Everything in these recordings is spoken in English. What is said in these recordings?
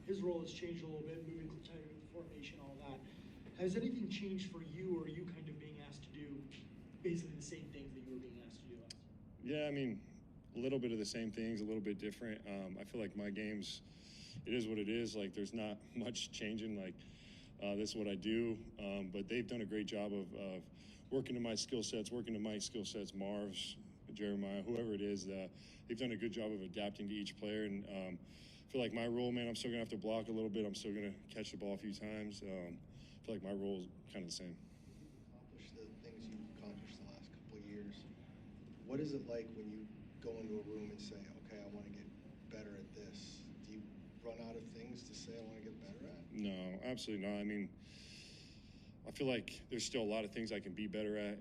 his role has changed a little bit, moving tighter to the formation, all that. Has anything changed for you, or are you kind of being asked to do basically the same things that you were being asked to do last year? Yeah, I mean, a little bit of the same things, a little bit different. I feel like my game's, it is what it is. Like, there's not much changing. Like, this is what I do. But they've done a great job of working to my skill sets, working to my skill sets, Marv's, Jeremiah, whoever it is. They've done a good job of adapting to each player. And I feel like my role, man, I'm still going to have to block a little bit. I'm still going to catch the ball a few times. I feel like my role is kind of the same. You've accomplished the things you've accomplished the last couple of years. What is it like when you go into a room and say, okay, I want to get better at this? Do you run out of things to say I want to get better at? No, absolutely not. I mean, I feel like there's still a lot of things I can be better at.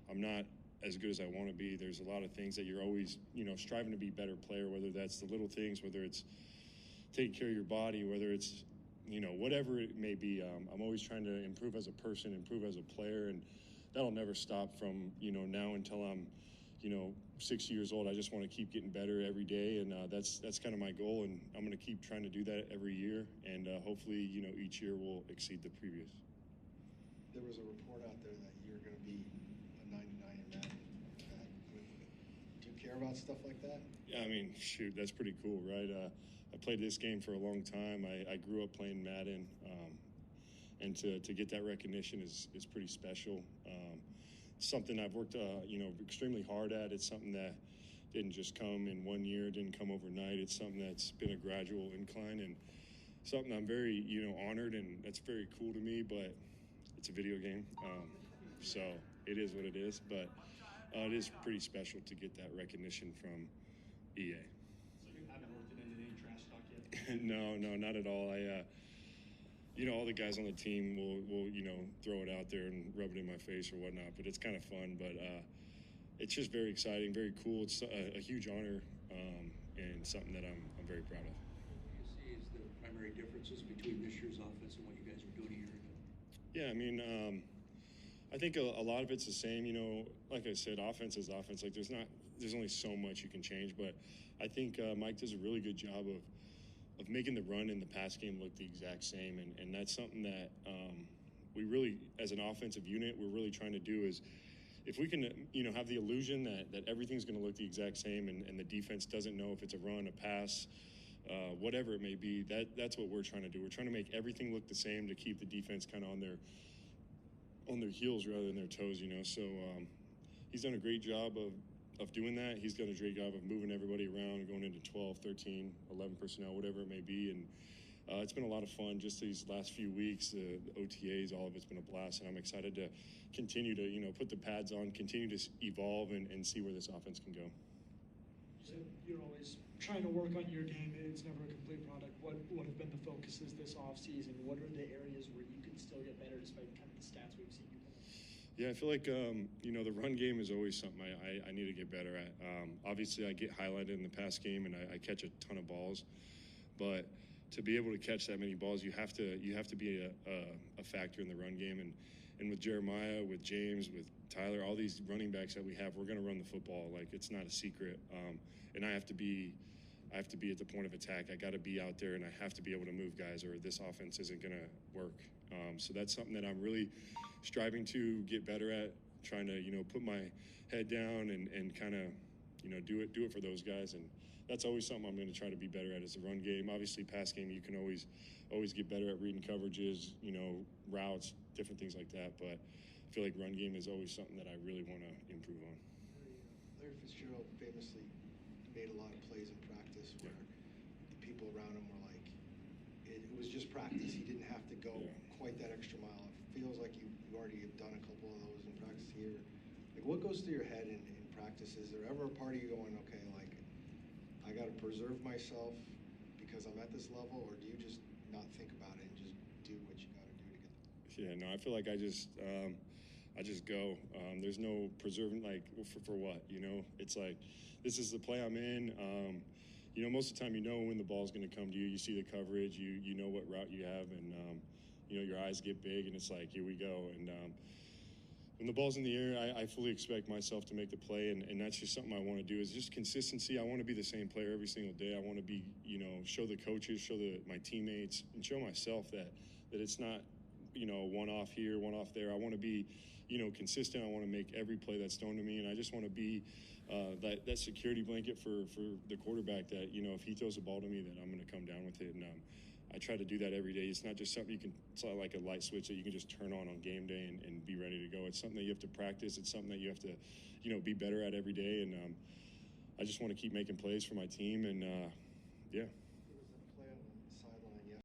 I'm not as good as I want to be. There's a lot of things that you're always, striving to be a better player, whether that's the little things, whether it's taking care of your body, whether it's, whatever it may be. I'm always trying to improve as a person, improve as a player, and that'll never stop from, now until I'm, 60 years old. I just want to keep getting better every day, and that's kind of my goal, and I'm going to keep trying to do that every year, and hopefully, each year will exceed the previous. There was a report out there that you're going to be a 99 in Madden. Do you care about stuff like that? Yeah, I mean, shoot, that's pretty cool, right? I played this game for a long time. I grew up playing Madden, and to get that recognition is pretty special. Something I've worked, extremely hard at. It's something that didn't just come in 1 year, didn't come overnight. It's something that's been a gradual incline, and something I'm very, honored, and that's very cool to me, but it's a video game. So it is what it is, but it is pretty special to get that recognition from EA. So you haven't worked it into any trash talk yet? No, not at all. All the guys on the team will throw it out there and rub it in my face or whatnot, but it's kind of fun. But it's just very exciting, very cool. It's a huge honor, and something that I'm very proud of. What do you see as the primary differences between this year's offense and what you guys were doing a year ago? Yeah, I mean, I think a lot of it's the same. Like I said, offense is offense. Like there's only so much you can change, but I think Mike does a really good job of making the run and the pass game look the exact same, and that's something that we really, as an offensive unit, we're really trying to do is if we can, have the illusion that everything's going to look the exact same, and the defense doesn't know if it's a run, a pass, whatever it may be. That's what we're trying to do. We're trying to make everything look the same to keep the defense kind of on their heels rather than their toes. So he's done a great job of doing that. He's done a great job of moving everybody around, going into 12, 13, 11 personnel, whatever it may be. And it's been a lot of fun just these last few weeks. The OTAs, all of it's been a blast. And I'm excited to continue to, put the pads on, continue to evolve and see where this offense can go. You said you're always trying to work on your game. It's never a complete product. What have been the focuses this offseason? What are the areas where you can still get better despite kind of the stats we've seen you put up? Yeah, I feel like, the run game is always something I need to get better at. Obviously, I get highlighted in the pass game, and I catch a ton of balls. But to be able to catch that many balls, you have to be a factor in the run game. And with Jeremiah, with James, with Tyler, all these running backs that we have, we're going to run the football. Like, it's not a secret. And I have to be at the point of attack. I got to be out there, and I have to be able to move guys, or this offense isn't going to work. So that's something that I'm really striving to get better at, trying to, put my head down and kind of, do it for those guys. And that's always something I'm going to try to be better at, is the run game. Obviously, pass game, you can always get better at reading coverages, routes, different things like that. But I feel like run game is always something that I really want to improve on. Larry Fitzgerald famously made a lot of plays in practice where the people around him were like, it was just practice. He didn't have to go quite that extra mile. It feels like you already have done a couple of those in practice here. Like, what goes through your head in practice? Is there ever a part of you going, okay, like, I got to preserve myself because I'm at this level, or do you just not think about it and just do what you got to do to get there? Yeah, no, I feel like I just go. There's no preserving, like, for what, It's like, this is the play I'm in. Most of the time when the ball's going to come to you. You see the coverage, you know what route you have, and, your eyes get big, and it's like, here we go. And when the ball's in the air, I fully expect myself to make the play, and that's just something I want to do. Is just consistency. I want to be the same player every single day. I want to be, show the coaches, show my teammates, and show myself that it's not, one off here, one off there. I want to be, consistent. I want to make every play that's thrown to me, and I just want to be that security blanket for the quarterback. That if he throws a ball to me, that I'm going to come down with it. And I try to do that every day. It's not just something it's not like a light switch that you can just turn on game day and be ready to go. It's something that you have to practice. It's something that you have to, be better at every day. And I just want to keep making plays for my team. And yeah.